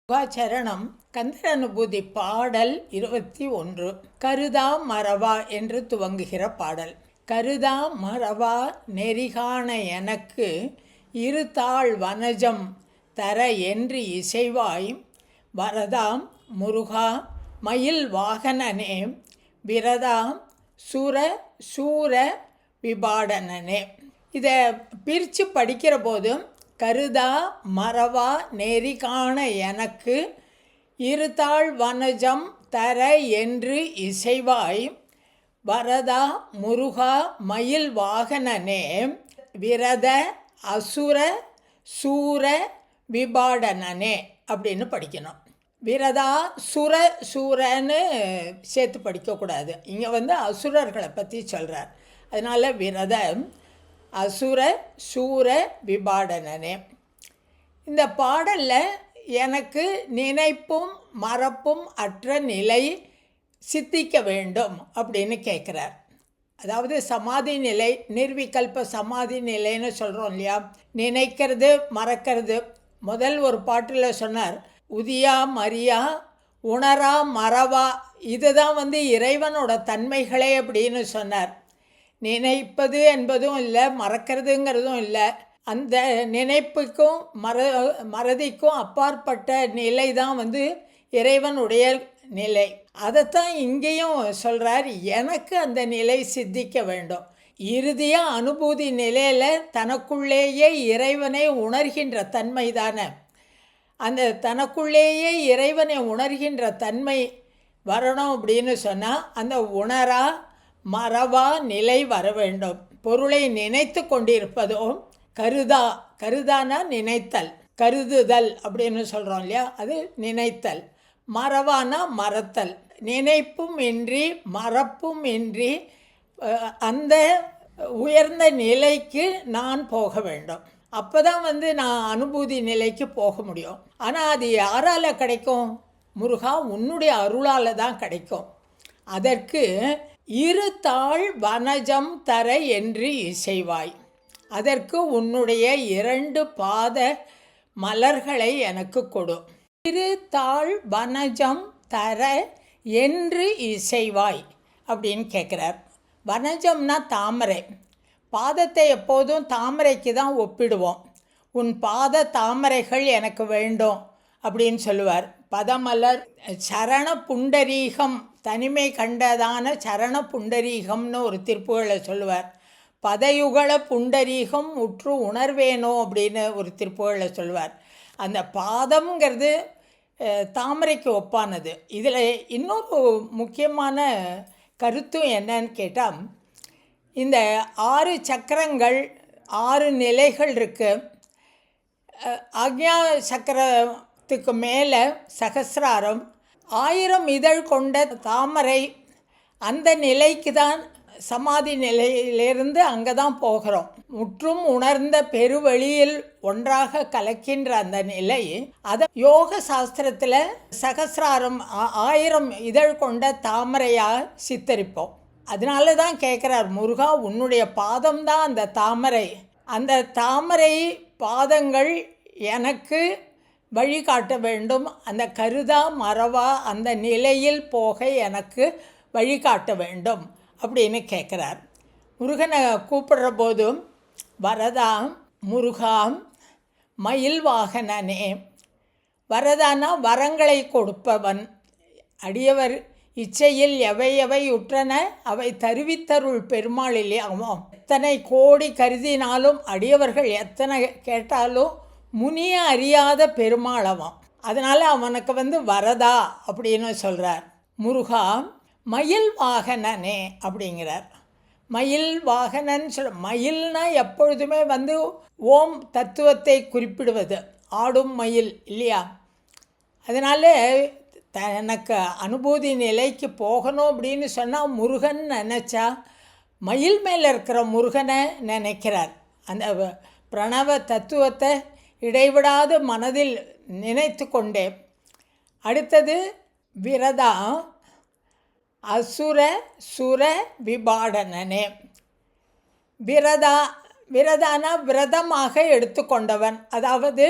சரணம் கந்தர் அனுபூதி பாடல் 21. கருதா மறவா என்று துவங்குகிற பாடல். கருதா மறவா நெறிகாண எனக்கு இருதாள் வனஜம் தர என்று இசைவாய் வரதாம் முருகா மயில் வாகனனே விரதாம் சுர சூர விபாடனனே. இதை பிரித்து படிக்கிற போதும் கருதா மறவா நெறிகாண எனக்கு இருதாள் வனஜம் தர என்று இசைவாய் வரதா முருகா மயில் வாகனனே விரத அசுர சூர விபாடனனே அப்படின்னு படிக்கணும். விரதா சுர சூரன்னு சேர்த்து படிக்கக்கூடாது. இங்கே அசுரர்களை பற்றி சொல்கிறார். அதனால் விரத அசுர சூர விபாடனனே. இந்த பாடலில் எனக்கு நினைப்பும் மறப்பும் அற்ற நிலை சித்திக்க வேண்டும் அப்படின்னு கேட்குறார். அதாவது சமாதி நிலை, நிர்விகல்ப சமாதி நிலைன்னு சொல்கிறோம் இல்லையா, நினைக்கிறது மறக்கிறது. முதல் ஒரு பாட்டில் சொன்னார், உதியா மரியா உணரா மறவா. இதுதான் இறைவனோட தன்மைகளே அப்படின்னு சொன்னார். நினைப்பது என்பதும் இல்லை, மறக்கிறதுங்கிறதும் இல்லை. அந்த நினைப்புக்கும் மறதிக்கும் அப்பாற்பட்ட நிலை தான் இறைவனுடைய நிலை. அதைத்தான் இங்கேயும் சொல்கிறார், எனக்கு அந்த நிலை சித்திக்க வேண்டும். இறுதியாக அனுபூதி நிலையில் தனக்குள்ளேயே இறைவனை உணர்கின்ற தன்மை தானே. அந்த தனக்குள்ளேயே இறைவனை உணர்கின்ற தன்மை வரணும் அப்படின்னு சொன்னால் அந்த உணரா மறவா நிலை வர வேண்டும். பொருளை நினைத்து கொண்டிருப்பதும் கருதா, கருதானா நினைத்தல், கருதுதல் அப்படின்னு சொல்கிறோம் இல்லையா, அது நினைத்தல். மறவானா மறத்தல். நினைப்பும் இன்றி மறப்பும் இன்றி அந்த உயர்ந்த நிலைக்கு நான் போக வேண்டும். அப்போ தான் நான் அனுபூதி நிலைக்கு போக முடியும். ஆனால் அது யாரால் கிடைக்கும்? முருகா உன்னுடைய அருளால் தான் கிடைக்கும். அதற்கு இருதாள் வனஜம் தர என்று இசைவாய். அதற்கு உன்னுடைய 2 பாத மலர்களை எனக்கு கொடு. இருதாள் வனஜம் தர என்று இசைவாய் அப்படின்னு கேட்குறார். வனஜம்னா தாமரை. பாதத்தை எப்போதும் தாமரைக்கு தான் ஒப்பிடுவோம். உன் பாத தாமரைகள் எனக்கு வேண்டும் அப்படின்னு சொல்லுவார். பதமலர் சரண புண்டரீகம், தனிமை கண்டதான சரண புண்டரீகம்னு ஒரு திருப்புகளை சொல்லுவார். பதயுகள புண்டரீகம் உற்று உணர்வேனோ அப்படின்னு ஒரு திருப்புகளை சொல்லுவார். அந்த பாதம்ங்கிறது தாமரைக்கு ஒப்பானது. இதில் இன்னொரு முக்கியமான கருத்தும் என்னன்னு கேட்டால், இந்த 6 சக்கரங்கள் 6 நிலைகள் இருக்குது. ஆக்ஞா சக்கரத்துக்கு மேலே சகசிராரம், 1000 இதழ் கொண்ட தாமரை. அந்த நிலைக்கு தான் சமாதி நிலையிலிருந்து அங்கே தான் போகிறோம். முற்றும் உணர்ந்த பெருவெளியில் ஒன்றாக கலக்கின்ற அந்த நிலை, அதை யோக சாஸ்திரத்தில் சகசிராரம் 1000 இதழ் கொண்ட தாமரையாக சித்தரிப்போம். அதனால தான் கேட்குறார், முருகா உன்னுடைய பாதம்தான் அந்த தாமரை. அந்த தாமரை பாதங்கள் எனக்கு வழிகாட்ட வேண்டும். அந்த கருதா மறவா அந்த நிலையில் போக எனக்கு வழிகாட்ட வேண்டும் அப்படின்னு கேட்குறார். முருகனை கூப்பிடுற போதும் வரதாம் முருகாம் மயில் வாகனனே. வரதானா வரங்களை கொடுப்பவன். அடியவர் இச்சையில் எவை எவை உற்றன அவை தருவித்தருள் பெருமாளிலே ஆமாம். எத்தனை கோடி கருதினாலும் அடியவர்கள் எத்தனை கேட்டாலும் முனிய அறியாத பெருமாளவன். அதனால் அவனுக்கு வரதா அப்படின்னு சொல்கிறார். முருகா மயில் வாகனனே அப்படிங்கிறார். மயில் வாகனன்னு மயில்னா எப்பொழுதுமே ஓம் தத்துவத்தை குறிப்பிடுவது, ஆடும் மயில் இல்லையா. அதனால் தனக்கு அனுபூதி நிலைக்கு போகணும் அப்படின்னு சொன்னால் முருகன் நினச்சா மயில் மேலே இருக்கிற முருகனை நினைக்கிறார். அந்த பிரணவ தத்துவத்தை இடைவிடாது மனதில் நினைத்து கொண்டே. அடுத்தது விரதா அசுர சுர விபாடனனே. விரதானா விரதமாக எடுத்துக்கொண்டவன். அதாவது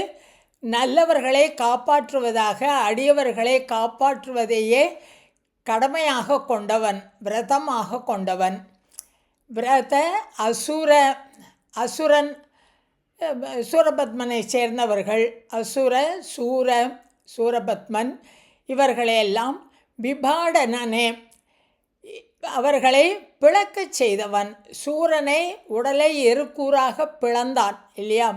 நல்லவர்களை காப்பாற்றுவதாக அடியவர்களை காப்பாற்றுவதையே கடமையாக கொண்டவன், விரதமாக கொண்டவன். விரத அசுரன் சூரபத்மனை சேர்ந்தவர்கள். அசுர சூரபத்மன் இவர்களையெல்லாம் விபாடனனே அவர்களை பிளக்கச் செய்தவன். சூரனை உடலை எருக்கூறாக பிளந்தான் இல்லையா?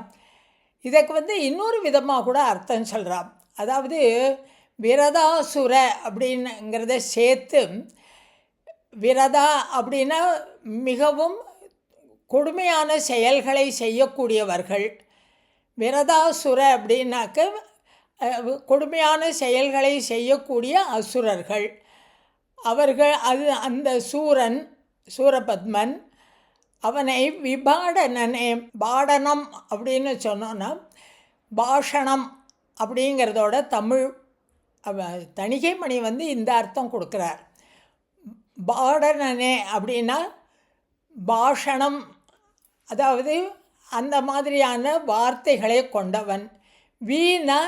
இதற்கு இன்னொரு விதமாக கூட அர்த்தம் சொல்கிறான். அதாவது விரதாசுர அப்படின்னுங்கிறத சேர்த்து, விரதா அப்படின்னா மிகவும் கொடுமையான செயல்களை செய்யக்கூடியவர்கள். விரதாசுர அப்படின்னாக்க கொடுமையான செயல்களை செய்யக்கூடிய அசுரர்கள் அவர்கள். அந்த சூரபத்மன் அவனை விபாடனனே, பாடனம் அப்படின்னு சொன்னோன்னா பாஷணம் அப்படிங்கிறதோட தமிழ் தணிகைமணி இந்த அர்த்தம் கொடுக்குறார். பாடனனே அப்படின்னா பாஷணம், அதாவது அந்த மாதிரியான வார்த்தைகளை கொண்டவன். வீணா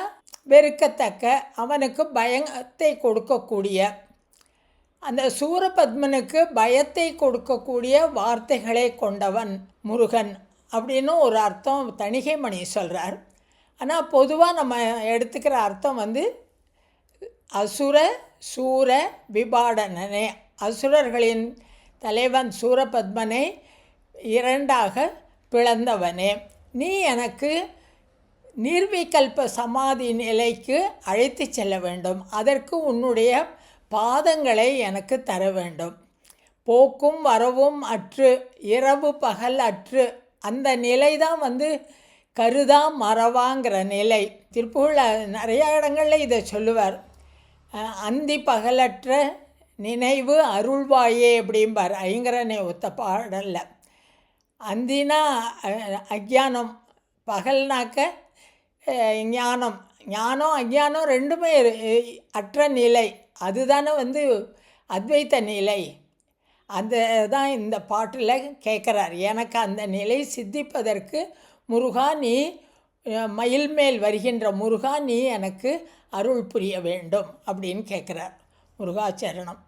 வெறுக்கத்தக்க, அவனுக்கு பயத்தை கொடுக்கக்கூடிய, அந்த சூரபத்மனுக்கு பயத்தை கொடுக்கக்கூடிய வார்த்தைகளை கொண்டவன் முருகன் அப்படின்னு ஒரு அர்த்தம் தணிகைமணி சொல்கிறார். ஆனால் பொதுவாக நம்ம எடுத்துக்கிற அர்த்தம் அசுர சூர விபாடனனே, அசுரர்களின் தலைவன் சூரபத்மனை இரண்டாக பிளந்தவனே, நீ எனக்கு நிர்விகல்ப சமாதி நிலைக்கு அழைத்து செல்ல வேண்டும். அதற்கு உன்னுடைய பாதங்களை எனக்கு தர வேண்டும். போக்கும் வரவும் அற்று, இரவு பகல் அற்று, அந்த நிலை தான் கருதா மறவாங்கிற நிலை. திருப்புகழில் நிறையா இடங்களில் இதை சொல்லுவார். அந்தி பகலற்ற நினைவு அருள்வாயே அப்படிம்பார் ஐங்கரனை ஒத்த பாடல்ல. அந்தினா அஜானம், பகல்னாக்க ஞானம். ஞானம் அஜானம் ரெண்டுமே அற்ற நிலை. அதுதானே அத்வைத்த நிலை. அந்த தான் இந்த பாட்டில் கேட்குறார். எனக்கு அந்த நிலை சித்திப்பதற்கு முருகா, நீ மயில் மேல் வருகின்ற முருகா, நீ எனக்கு அருள் புரிய வேண்டும் அப்படின்னு கேட்குறார். முருகாச்சரணம்.